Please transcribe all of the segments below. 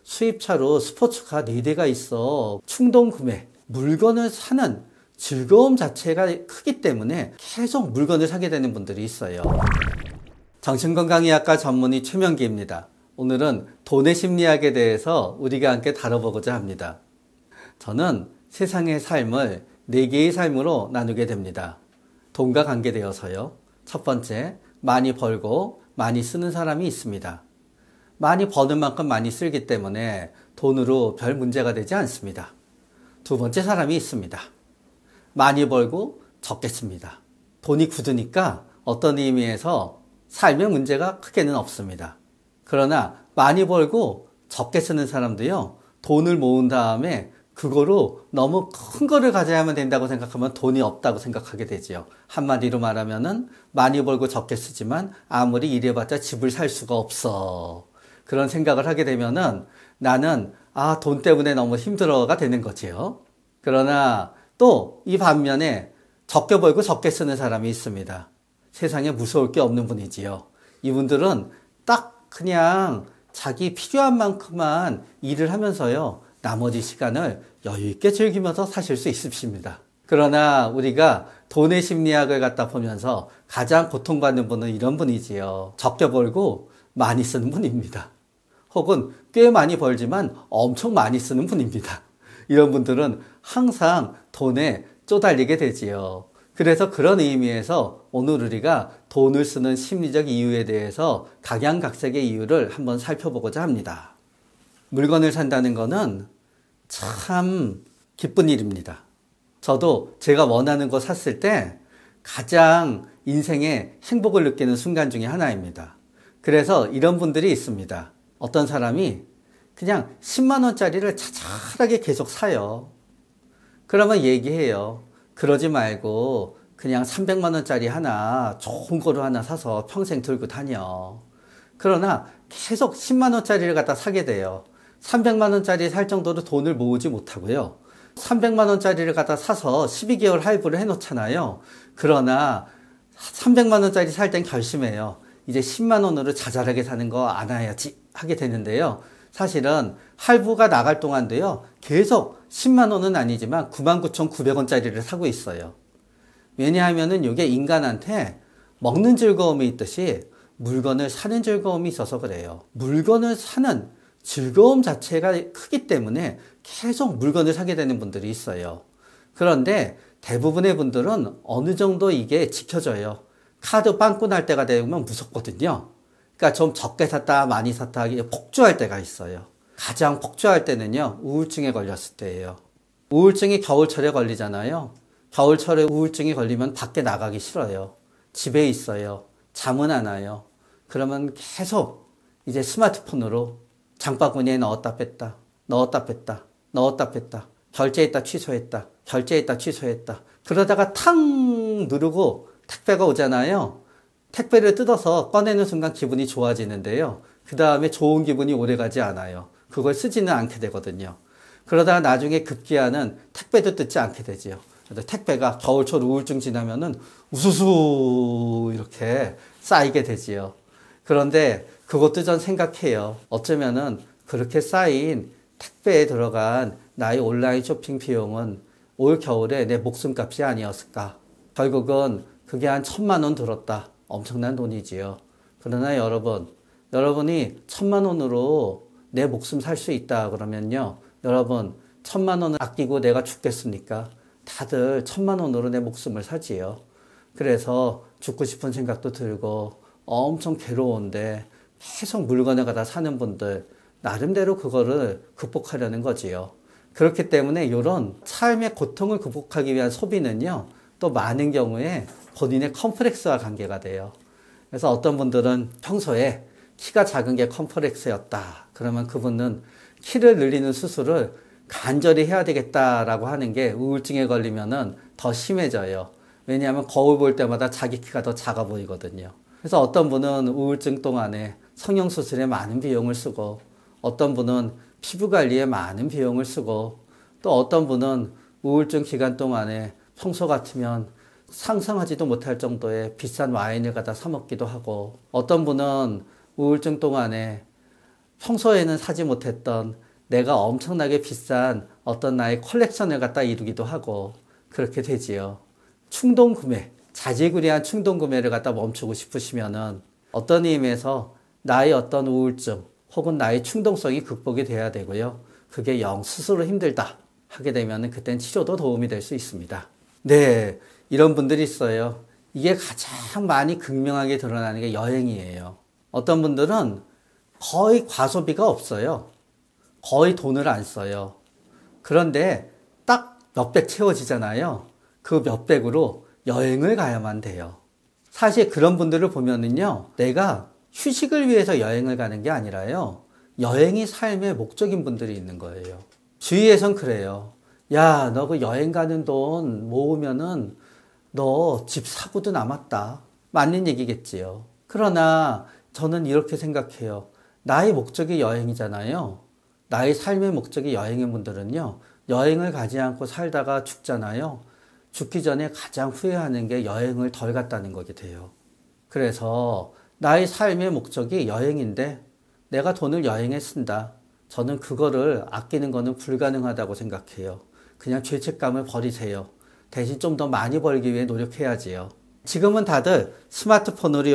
수입차로 스포츠카 4대가 있어. 충동 구매, 물건을 사는 즐거움 자체가 크기 때문에 계속 물건을 사게 되는 분들이 있어요. 정신건강의학과 전문의 최명기입니다. 오늘은 돈의 심리학에 대해서 우리가 함께 다뤄보고자 합니다. 저는 세상의 삶을 4개의 삶으로 나누게 됩니다. 돈과 관계되어서요. 첫 번째, 많이 벌고 많이 쓰는 사람이 있습니다. 많이 버는 만큼 많이 쓰기 때문에 돈으로 별 문제가 되지 않습니다. 두 번째 사람이 있습니다. 많이 벌고 적게 씁니다. 돈이 굳으니까 어떤 의미에서 삶에 문제가 크게는 없습니다. 그러나 많이 벌고 적게 쓰는 사람도요, 돈을 모은 다음에 그거로 너무 큰 거를 가져야만 된다고 생각하면 돈이 없다고 생각하게 되지요. 한마디로 말하면은 많이 벌고 적게 쓰지만 아무리 이래봤자 집을 살 수가 없어. 그런 생각을 하게 되면은 나는 돈 때문에 너무 힘들어가 되는 거지요. 그러나 또 이 반면에 적게 벌고 적게 쓰는 사람이 있습니다. 세상에 무서울 게 없는 분이지요. 이분들은 딱 그냥 자기 필요한 만큼만 일을 하면서요, 나머지 시간을 여유있게 즐기면서 사실 수 있으십니다. 그러나 우리가 돈의 심리학을 갖다 보면서 가장 고통받는 분은 이런 분이지요. 적게 벌고 많이 쓰는 분입니다. 혹은 꽤 많이 벌지만 엄청 많이 쓰는 분입니다. 이런 분들은 항상 돈에 쪼달리게 되지요. 그래서 그런 의미에서 오늘 우리가 돈을 쓰는 심리적 이유에 대해서 각양각색의 이유를 한번 살펴보고자 합니다. 물건을 산다는 거는 참 기쁜 일입니다. 저도 제가 원하는 거 샀을 때 가장 인생에 행복을 느끼는 순간 중에 하나입니다. 그래서 이런 분들이 있습니다. 어떤 사람이 그냥 10만 원짜리를 자잘하게 계속 사요. 그러면 얘기해요. 그러지 말고 그냥 300만 원짜리 하나 좋은 거로 하나 사서 평생 들고 다녀. 그러나 계속 10만 원짜리를 갖다 사게 돼요. 300만 원짜리 살 정도로 돈을 모으지 못하고요. 300만 원짜리를 갖다 사서 12개월 할부를 해놓잖아요. 그러나 300만 원짜리 살 땐 결심해요. 이제 10만 원으로 자잘하게 사는 거 안 해야지 하게 되는데요. 사실은 할부가 나갈 동안도요, 계속 10만 원은 아니지만 99,900원짜리를 사고 있어요. 왜냐하면은 이게 인간한테 먹는 즐거움이 있듯이 물건을 사는 즐거움이 있어서 그래요. 물건을 사는 즐거움 자체가 크기 때문에 계속 물건을 사게 되는 분들이 있어요. 그런데 대부분의 분들은 어느 정도 이게 지켜져요. 카드 빵꾸 날 때가 되면 무섭거든요. 그러니까 좀 적게 샀다 많이 샀다 하기 폭주할 때가 있어요. 가장 폭주할 때는요, 우울증에 걸렸을 때예요. 우울증이 겨울철에 걸리잖아요. 겨울철에 우울증이 걸리면 밖에 나가기 싫어요. 집에 있어요. 잠은 안 와요. 그러면 계속 이제 스마트폰으로 장바구니에 넣었다 뺐다, 넣었다 뺐다, 넣었다 뺐다, 결제했다 취소했다, 결제했다 취소했다. 그러다가 탕 누르고 택배가 오잖아요. 택배를 뜯어서 꺼내는 순간 기분이 좋아지는데요. 그 다음에 좋은 기분이 오래가지 않아요. 그걸 쓰지는 않게 되거든요. 그러다가 나중에 급기야는 택배도 뜯지 않게 되지요. 택배가 겨울철 우울증 지나면은 우수수 이렇게 쌓이게 되지요. 그런데 그것도 전 생각해요. 어쩌면은 그렇게 쌓인 택배에 들어간 나의 온라인 쇼핑 비용은 올 겨울에 내 목숨값이 아니었을까. 결국은 그게 한 1,000만 원 들었다. 엄청난 돈이지요. 그러나 여러분이 1,000만 원으로 내 목숨 살 수 있다 그러면요. 여러분 1,000만 원을 아끼고 내가 죽겠습니까? 다들 1,000만 원으로 내 목숨을 사지요. 그래서 죽고 싶은 생각도 들고 엄청 괴로운데 계속 물건을 갖다 사는 분들 나름대로 그거를 극복하려는 거지요. 그렇기 때문에 이런 삶의 고통을 극복하기 위한 소비는요. 또 많은 경우에 본인의 컴플렉스와 관계가 돼요. 그래서 어떤 분들은 평소에 키가 작은 게 컴플렉스였다. 그러면 그분은 키를 늘리는 수술을 간절히 해야 되겠다라고 하는 게 우울증에 걸리면은 더 심해져요. 왜냐하면 거울 볼 때마다 자기 키가 더 작아 보이거든요. 그래서 어떤 분은 우울증 동안에 성형수술에 많은 비용을 쓰고 어떤 분은 피부 관리에 많은 비용을 쓰고 또 어떤 분은 우울증 기간 동안에 평소 같으면 상상하지도 못할 정도의 비싼 와인을 갖다 사 먹기도 하고 어떤 분은 우울증 동안에 평소에는 사지 못했던 내가 엄청나게 비싼 어떤 나의 컬렉션을 갖다 이루기도 하고 그렇게 되지요. 충동 구매, 자지구레한 충동 구매를 갖다 멈추고 싶으시면은 어떤 의미에서 나의 어떤 우울증 혹은 나의 충동성이 극복이 돼야 되고요. 그게 영 스스로 힘들다 하게 되면은 그땐 치료도 도움이 될 수 있습니다. 네, 이런 분들이 있어요. 이게 가장 많이 극명하게 드러나는 게 여행이에요. 어떤 분들은 거의 과소비가 없어요. 거의 돈을 안 써요. 그런데 딱 몇백 채워지잖아요. 그 몇백으로 여행을 가야만 돼요. 사실 그런 분들을 보면은요, 내가 휴식을 위해서 여행을 가는 게 아니라요, 여행이 삶의 목적인 분들이 있는 거예요. 주위에선 그래요. 야, 너 그 여행 가는 돈 모으면은 너 집 사고도 남았다. 맞는 얘기겠지요. 그러나 저는 이렇게 생각해요. 나의 목적이 여행이잖아요. 나의 삶의 목적이 여행인 분들은요, 여행을 가지 않고 살다가 죽잖아요. 죽기 전에 가장 후회하는 게 여행을 덜 갔다는 거게 돼요. 그래서 나의 삶의 목적이 여행인데 내가 돈을 여행에 쓴다. 저는 그거를 아끼는 거는 불가능하다고 생각해요. 그냥 죄책감을 버리세요. 대신 좀 더 많이 벌기 위해 노력해야지요. 지금은 다들 스마트폰으로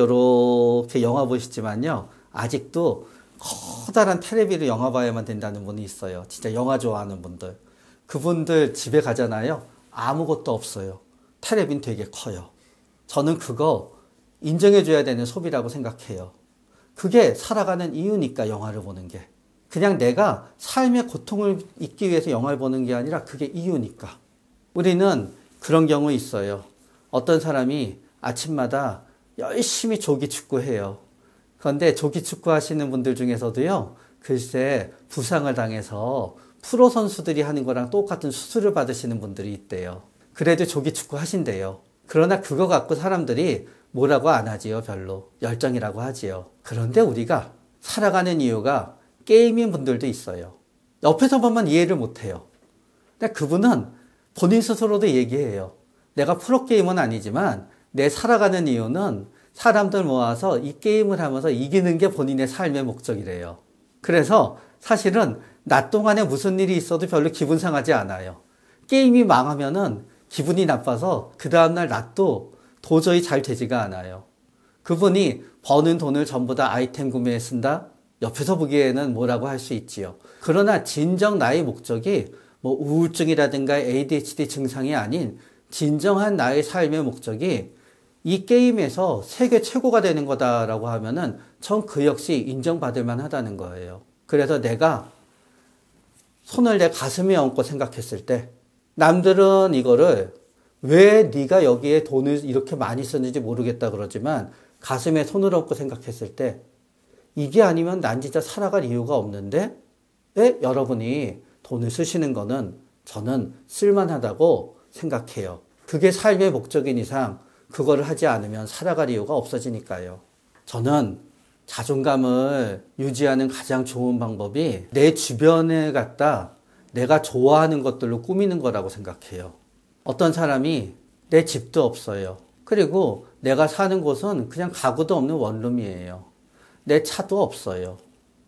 이렇게 영화 보시지만요. 아직도 커다란 텔레비를 영화 봐야만 된다는 분이 있어요. 진짜 영화 좋아하는 분들. 그분들 집에 가잖아요. 아무것도 없어요. 텔레비는 되게 커요. 저는 그거 인정해줘야 되는 소비라고 생각해요. 그게 살아가는 이유니까 영화를 보는 게. 그냥 내가 삶의 고통을 잊기 위해서 영화를 보는 게 아니라 그게 이유니까. 우리는 그런 경우 있어요. 어떤 사람이 아침마다 열심히 조기 축구해요. 그런데 조기 축구 하시는 분들 중에서도요, 글쎄 부상을 당해서 프로 선수들이 하는 거랑 똑같은 수술을 받으시는 분들이 있대요. 그래도 조기 축구 하신대요. 그러나 그거 갖고 사람들이 뭐라고 안 하지요. 별로. 열정이라고 하지요. 그런데 우리가 살아가는 이유가 게임인 분들도 있어요. 옆에서 보면 이해를 못해요. 근데 그분은 본인 스스로도 얘기해요. 내가 프로게이머는 아니지만 내 살아가는 이유는 사람들 모아서 이 게임을 하면서 이기는 게 본인의 삶의 목적이래요. 그래서 사실은 낮 동안에 무슨 일이 있어도 별로 기분 상하지 않아요. 게임이 망하면은 기분이 나빠서 그 다음날 낮도 도저히 잘 되지가 않아요. 그분이 버는 돈을 전부 다 아이템 구매에 쓴다? 옆에서 보기에는 뭐라고 할 수 있지요. 그러나 진정 나의 목적이 뭐 우울증이라든가 ADHD 증상이 아닌 진정한 나의 삶의 목적이 이 게임에서 세계 최고가 되는 거다라고 하면은 전 그 역시 인정받을 만하다는 거예요. 그래서 내가 손을 내 가슴에 얹고 생각했을 때 남들은 이거를 왜 네가 여기에 돈을 이렇게 많이 쓰는지 모르겠다 그러지만 가슴에 손을 얹고 생각했을 때 이게 아니면 난 진짜 살아갈 이유가 없는데 왜 여러분이 돈을 쓰시는 거는 저는 쓸만하다고 생각해요. 그게 삶의 목적인 이상 그거를 하지 않으면 살아갈 이유가 없어지니까요. 저는 자존감을 유지하는 가장 좋은 방법이 내 주변에 갖다 내가 좋아하는 것들로 꾸미는 거라고 생각해요. 어떤 사람이 내 집도 없어요. 그리고 내가 사는 곳은 그냥 가구도 없는 원룸이에요. 내 차도 없어요.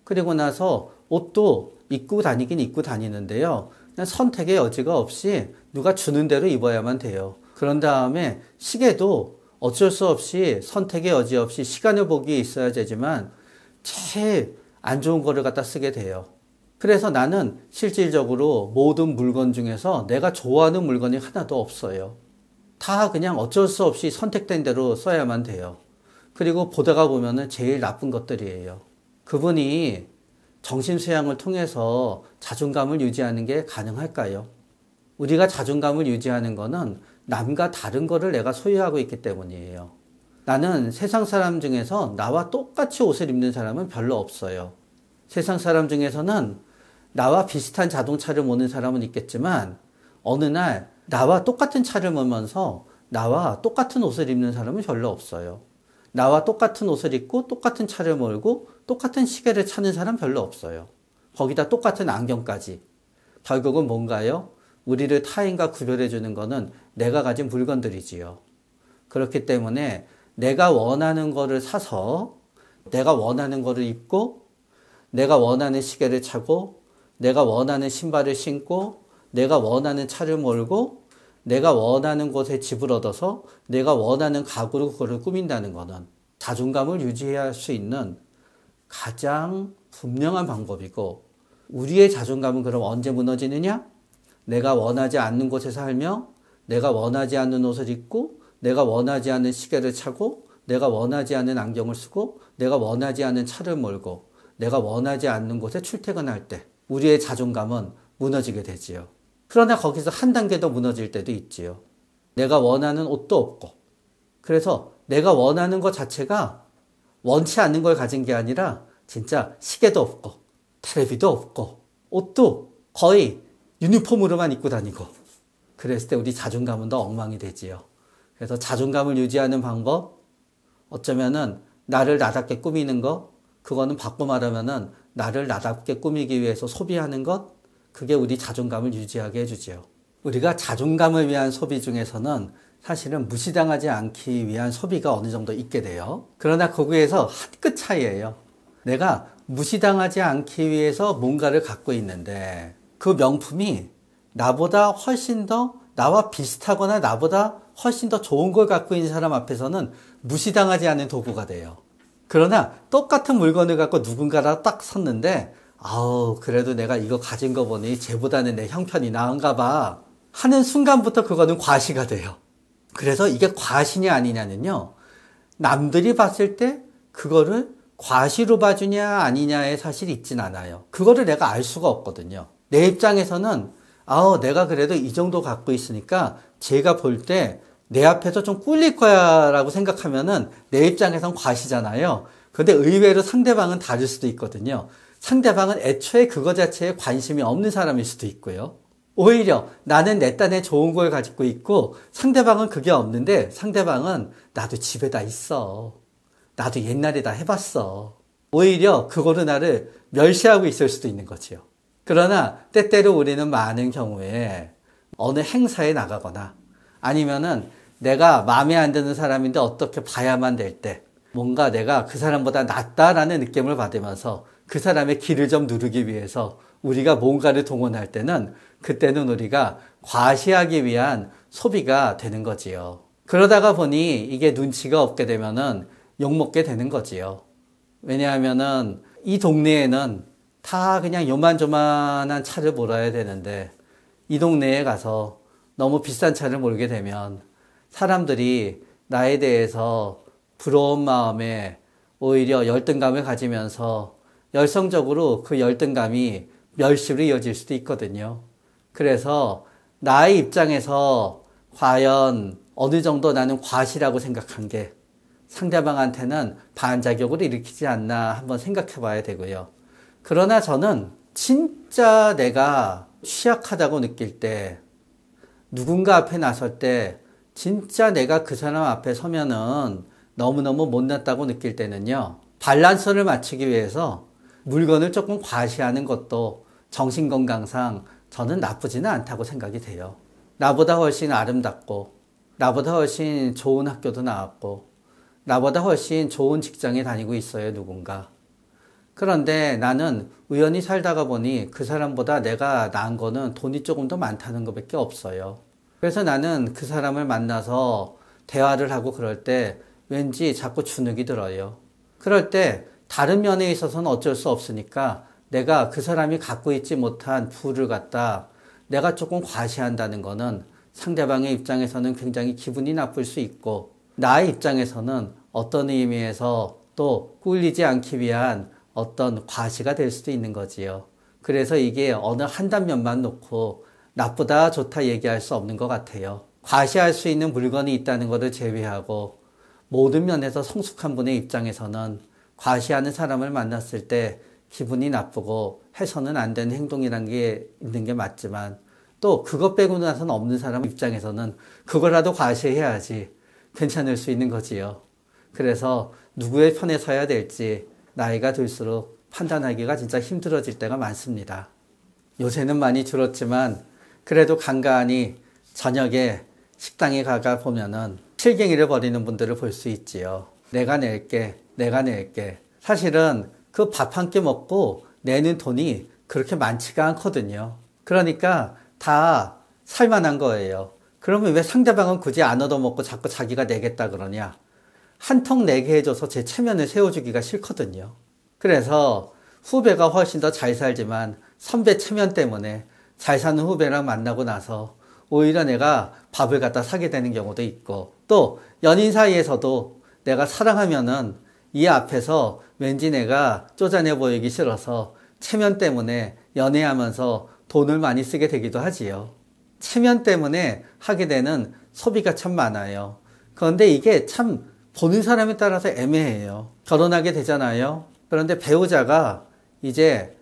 그리고 나서 옷도 입고 다니긴 입고 다니는데요. 그냥 선택의 여지가 없이 누가 주는 대로 입어야만 돼요. 그런 다음에 시계도 어쩔 수 없이 선택의 여지 없이 시간을 보기에 있어야 되지만 제일 안 좋은 거를 갖다 쓰게 돼요. 그래서 나는 실질적으로 모든 물건 중에서 내가 좋아하는 물건이 하나도 없어요. 다 그냥 어쩔 수 없이 선택된 대로 써야만 돼요. 그리고 보다가 보면은 제일 나쁜 것들이에요. 그분이 정신수양을 통해서 자존감을 유지하는 게 가능할까요? 우리가 자존감을 유지하는 거는 남과 다른 거를 내가 소유하고 있기 때문이에요. 나는 세상 사람 중에서 나와 똑같이 옷을 입는 사람은 별로 없어요. 세상 사람 중에서는 나와 비슷한 자동차를 모는 사람은 있겠지만 어느 날 나와 똑같은 차를 몰면서 나와 똑같은 옷을 입는 사람은 별로 없어요. 나와 똑같은 옷을 입고 똑같은 차를 몰고 똑같은 시계를 차는 사람 별로 없어요. 거기다 똑같은 안경까지. 결국은 뭔가요? 우리를 타인과 구별해 주는 거는 내가 가진 물건들이지요. 그렇기 때문에 내가 원하는 거를 사서 내가 원하는 거를 입고 내가 원하는 시계를 차고, 내가 원하는 신발을 신고, 내가 원하는 차를 몰고, 내가 원하는 곳에 집을 얻어서 내가 원하는 가구로 그걸 꾸민다는 것은 자존감을 유지해야 할 수 있는 가장 분명한 방법이고, 우리의 자존감은 그럼 언제 무너지느냐? 내가 원하지 않는 곳에 살며, 내가 원하지 않는 옷을 입고, 내가 원하지 않는 시계를 차고, 내가 원하지 않는 안경을 쓰고, 내가 원하지 않는 차를 몰고, 내가 원하지 않는 곳에 출퇴근할 때 우리의 자존감은 무너지게 되지요. 그러나 거기서 한 단계 더 무너질 때도 있지요. 내가 원하는 옷도 없고, 그래서 내가 원하는 것 자체가 원치 않는 걸 가진 게 아니라 진짜 시계도 없고 텔레비도 없고 옷도 거의 유니폼으로만 입고 다니고, 그랬을 때 우리 자존감은 더 엉망이 되지요. 그래서 자존감을 유지하는 방법, 어쩌면은 나를 나답게 꾸미는 것, 그거는 바꿔 말하면은 나를 나답게 꾸미기 위해서 소비하는 것, 그게 우리 자존감을 유지하게 해주지요. 우리가 자존감을 위한 소비 중에서는 사실은 무시당하지 않기 위한 소비가 어느 정도 있게 돼요. 그러나 거기에서 한 끗 차이예요. 내가 무시당하지 않기 위해서 뭔가를 갖고 있는데 그 명품이 나보다 훨씬 더 나와 비슷하거나 나보다 훨씬 더 좋은 걸 갖고 있는 사람 앞에서는 무시당하지 않는 도구가 돼요. 그러나 똑같은 물건을 갖고 누군가랑 딱 섰는데 그래도 내가 이거 가진 거 보니 쟤보다는 내 형편이 나은가 봐 하는 순간부터 그거는 과시가 돼요. 그래서 이게 과시냐 아니냐는요, 남들이 봤을 때 그거를 과시로 봐주냐 아니냐에 사실 있진 않아요. 그거를 내가 알 수가 없거든요. 내 입장에서는 내가 그래도 이 정도 갖고 있으니까 제가 볼 때 내 앞에서 좀 꿀릴 거야 라고 생각하면은 내 입장에선 과시잖아요. 근데 의외로 상대방은 다를 수도 있거든요. 상대방은 애초에 그거 자체에 관심이 없는 사람일 수도 있고요. 오히려 나는 내 딴에 좋은 걸 가지고 있고 상대방은 그게 없는데 상대방은 나도 집에 다 있어, 나도 옛날에 다 해봤어, 오히려 그거로 나를 멸시하고 있을 수도 있는 거지요. 그러나 때때로 우리는 많은 경우에 어느 행사에 나가거나 아니면은 내가 마음에 안 드는 사람인데 어떻게 봐야만 될 때 뭔가 내가 그 사람보다 낫다라는 느낌을 받으면서 그 사람의 기를 좀 누르기 위해서 우리가 뭔가를 동원할 때는 그때는 우리가 과시하기 위한 소비가 되는 거지요. 그러다가 보니 이게 눈치가 없게 되면은 욕먹게 되는 거지요. 왜냐하면은 이 동네에는 다 그냥 요만조만한 차를 몰아야 되는데 이 동네에 가서 너무 비싼 차를 몰게 되면 사람들이 나에 대해서 부러운 마음에 오히려 열등감을 가지면서 열성적으로 그 열등감이 멸시로 이어질 수도 있거든요. 그래서 나의 입장에서 과연 어느 정도 나는 과시라고 생각한 게 상대방한테는 반작용을 일으키지 않나 한번 생각해 봐야 되고요. 그러나 저는 진짜 내가 취약하다고 느낄 때, 누군가 앞에 나설 때 진짜 내가 그 사람 앞에 서면은 너무너무 못났다고 느낄 때는요, 밸런스를 맞추기 위해서 물건을 조금 과시하는 것도 정신건강상 저는 나쁘지는 않다고 생각이 돼요. 나보다 훨씬 아름답고, 나보다 훨씬 좋은 학교도 나왔고, 나보다 훨씬 좋은 직장에 다니고 있어요, 누군가. 그런데 나는 우연히 살다가 보니 그 사람보다 내가 나은 거는 돈이 조금 더 많다는 것밖에 없어요. 그래서 나는 그 사람을 만나서 대화를 하고 그럴 때 왠지 자꾸 주눅이 들어요. 그럴 때 다른 면에 있어서는 어쩔 수 없으니까 내가 그 사람이 갖고 있지 못한 부를 갖다 내가 조금 과시한다는 거는 상대방의 입장에서는 굉장히 기분이 나쁠 수 있고, 나의 입장에서는 어떤 의미에서 또 꿀리지 않기 위한 어떤 과시가 될 수도 있는 거지요. 그래서 이게 어느 한 단면만 놓고 나쁘다 좋다 얘기할 수 없는 것 같아요. 과시할 수 있는 물건이 있다는 것을 제외하고 모든 면에서 성숙한 분의 입장에서는 과시하는 사람을 만났을 때 기분이 나쁘고 해서는 안 되는 행동이라는 게 있는 게 맞지만, 또 그것 빼고 나서는 없는 사람 입장에서는 그거라도 과시해야지 괜찮을 수 있는 거지요. 그래서 누구의 편에 서야 될지 나이가 들수록 판단하기가 진짜 힘들어질 때가 많습니다. 요새는 많이 줄었지만 그래도 간간히 저녁에 식당에 가가 보면은 실갱이를 벌이는 분들을 볼 수 있지요. 내가 낼게. 사실은 그 밥 한 끼 먹고 내는 돈이 그렇게 많지가 않거든요. 그러니까 다 살만한 거예요. 그러면 왜 상대방은 굳이 안 얻어먹고 자꾸 자기가 내겠다 그러냐? 한턱 내게 해줘서 제 체면을 세워주기가 싫거든요. 그래서 후배가 훨씬 더 잘 살지만 선배 체면 때문에 잘 사는 후배랑 만나고 나서 오히려 내가 밥을 갖다 사게 되는 경우도 있고, 또 연인 사이에서도 내가 사랑하면은 이 앞에서 왠지 내가 쪼잔해 보이기 싫어서 체면 때문에 연애하면서 돈을 많이 쓰게 되기도 하지요. 체면 때문에 하게 되는 소비가 참 많아요. 그런데 이게 참 보는 사람에 따라서 애매해요. 결혼하게 되잖아요. 그런데 배우자가 이제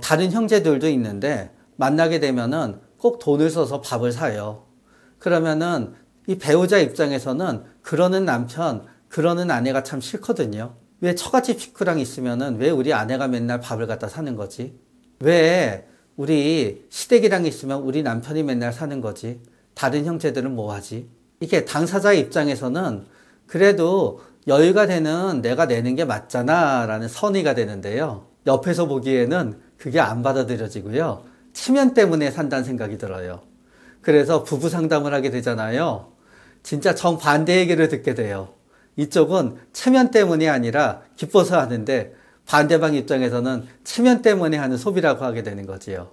다른 형제들도 있는데 만나게 되면은 꼭 돈을 써서 밥을 사요. 그러면은 이 배우자 입장에서는 그러는 남편, 그러는 아내가 참 싫거든요. 왜 처갓집 식구랑 있으면은 왜 우리 아내가 맨날 밥을 갖다 사는 거지? 왜 우리 시댁이랑 있으면 우리 남편이 맨날 사는 거지? 다른 형제들은 뭐 하지? 이게 당사자 입장에서는 그래도 여유가 되는 내가 내는 게 맞잖아 라는 선의가 되는데요. 옆에서 보기에는 그게 안 받아들여지고요. 체면 때문에 산다는 생각이 들어요. 그래서 부부 상담을 하게 되잖아요. 진짜 정반대 얘기를 듣게 돼요. 이쪽은 체면 때문이 아니라 기뻐서 하는데 반대방 입장에서는 체면 때문에 하는 소비라고 하게 되는 거지요.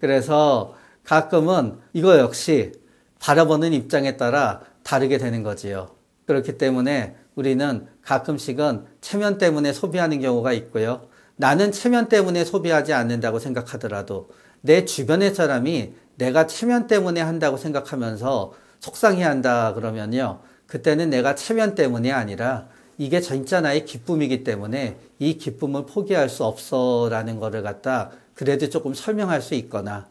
그래서 가끔은 이거 역시 바라보는 입장에 따라 다르게 되는 거지요. 그렇기 때문에 우리는 가끔씩은 체면 때문에 소비하는 경우가 있고요. 나는 체면 때문에 소비하지 않는다고 생각하더라도 내 주변의 사람이 내가 체면 때문에 한다고 생각하면서 속상해한다 그러면요. 그때는 내가 체면 때문이 아니라 이게 진짜 나의 기쁨이기 때문에 이 기쁨을 포기할 수 없어 라는 거를 갖다 그래도 조금 설명할 수 있거나,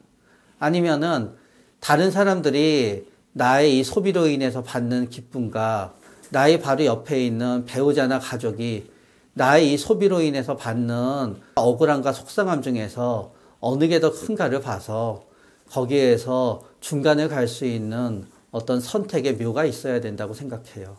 아니면은 다른 사람들이 나의 이 소비로 인해서 받는 기쁨과 나의 바로 옆에 있는 배우자나 가족이 나의 이 소비로 인해서 받는 억울함과 속상함 중에서 어느 게 더 큰가를 봐서 거기에서 중간을 갈 수 있는 어떤 선택의 묘가 있어야 된다고 생각해요.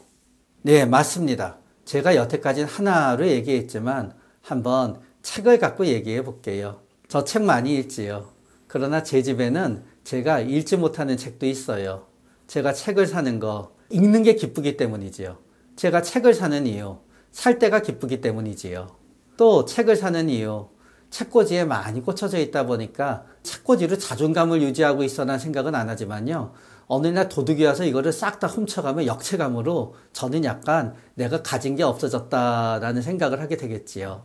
네, 맞습니다. 제가 여태까지는 하나로 얘기했지만 한번 책을 갖고 얘기해 볼게요. 저 책 많이 읽지요. 그러나 제 집에는 제가 읽지 못하는 책도 있어요. 제가 책을 사는 거, 읽는 게 기쁘기 때문이지요. 제가 책을 사는 이유, 살 때가 기쁘기 때문이지요. 또 책을 사는 이유, 책꽂이에 많이 꽂혀져 있다 보니까 책꽂이로 자존감을 유지하고 있어라는 생각은 안 하지만요. 어느 날 도둑이 와서 이거를 싹 다 훔쳐가면 역체감으로 저는 약간 내가 가진 게 없어졌다라는 생각을 하게 되겠지요.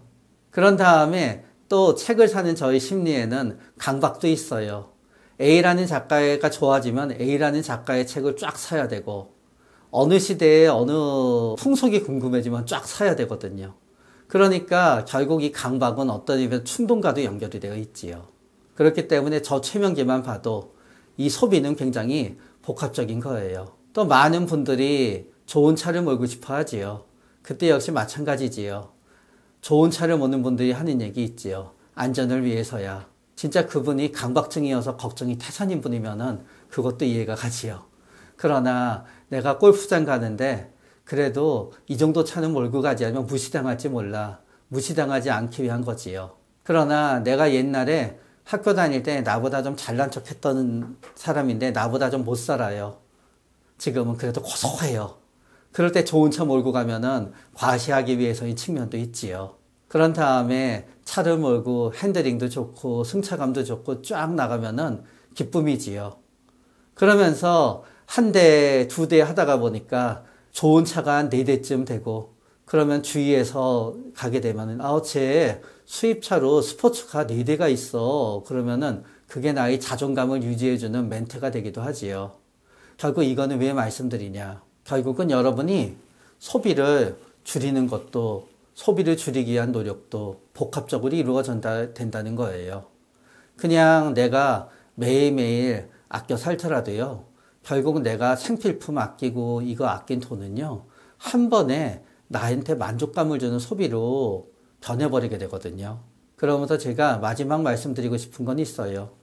그런 다음에 또 책을 사는 저의 심리에는 강박도 있어요. A라는 작가가 좋아지면 A라는 작가의 책을 쫙 사야 되고, 어느 시대에 어느 풍속이 궁금해지면 쫙 사야 되거든요. 그러니까 결국 이 강박은 어떤 의미에서 충동과도 연결이 되어 있지요. 그렇기 때문에 저 최명기만 봐도 이 소비는 굉장히 복합적인 거예요. 또 많은 분들이 좋은 차를 몰고 싶어 하지요. 그때 역시 마찬가지지요. 좋은 차를 모는 분들이 하는 얘기 있지요. 안전을 위해서야. 진짜 그분이 강박증이어서 걱정이 태산인 분이면은 그것도 이해가 가지요. 그러나 내가 골프장 가는데 그래도 이 정도 차는 몰고 가지 않으면 무시당할지 몰라. 무시당하지 않기 위한 거지요. 그러나 내가 옛날에 학교 다닐 때 나보다 좀 잘난 척 했던 사람인데 나보다 좀 못 살아요. 지금은 그래도 고소해요. 그럴 때 좋은 차 몰고 가면은 과시하기 위해서인 측면도 있지요. 그런 다음에 차를 몰고 핸들링도 좋고 승차감도 좋고 쫙 나가면은 기쁨이지요. 그러면서 한 대, 두 대 하다가 보니까 좋은 차가 한 4대쯤 되고, 그러면 주위에서 가게 되면은, 쟤 수입차로 스포츠카 4대가 있어. 그러면은 그게 나의 자존감을 유지해주는 멘트가 되기도 하지요. 결국 이거는 왜 말씀드리냐. 결국은 여러분이 소비를 줄이는 것도, 소비를 줄이기 위한 노력도 복합적으로 이루어져야 된다는 거예요. 그냥 내가 매일매일 아껴 살더라도요. 결국은 내가 생필품 아끼고 이거 아낀 돈은요. 한 번에 나한테 만족감을 주는 소비로 변해버리게 되거든요. 그러면서 제가 마지막 말씀드리고 싶은 건 있어요.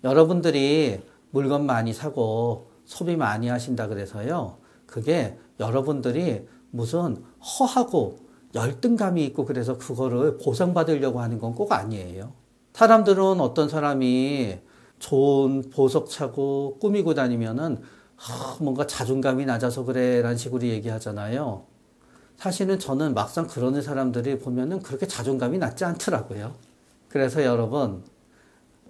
여러분들이 물건 많이 사고 소비 많이 하신다 그래서요. 그게 여러분들이 무슨 허하고 열등감이 있고 그래서 그거를 보상받으려고 하는 건 꼭 아니에요. 사람들은 어떤 사람이 좋은 보석 차고 꾸미고 다니면은 뭔가 자존감이 낮아서 그래 라는 식으로 얘기하잖아요. 사실은 저는 막상 그러는 사람들이 보면은 그렇게 자존감이 낮지 않더라고요. 그래서 여러분,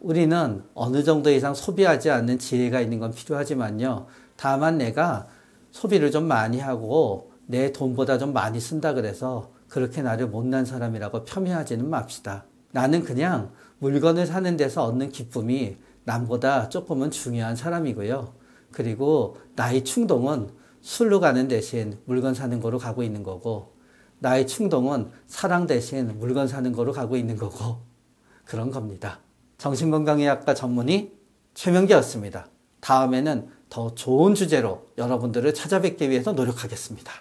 우리는 어느 정도 이상 소비하지 않는 지혜가 있는 건 필요하지만요. 다만 내가 소비를 좀 많이 하고 내 돈보다 좀 많이 쓴다 그래서 그렇게 나를 못난 사람이라고 폄훼하지는 맙시다. 나는 그냥 물건을 사는 데서 얻는 기쁨이 남보다 조금은 중요한 사람이고요. 그리고 나의 충동은 술로 가는 대신 물건 사는 거로 가고 있는 거고, 나의 충동은 사랑 대신 물건 사는 거로 가고 있는 거고, 그런 겁니다. 정신건강의학과 전문의 최명기였습니다. 다음에는 더 좋은 주제로 여러분들을 찾아뵙기 위해서 노력하겠습니다.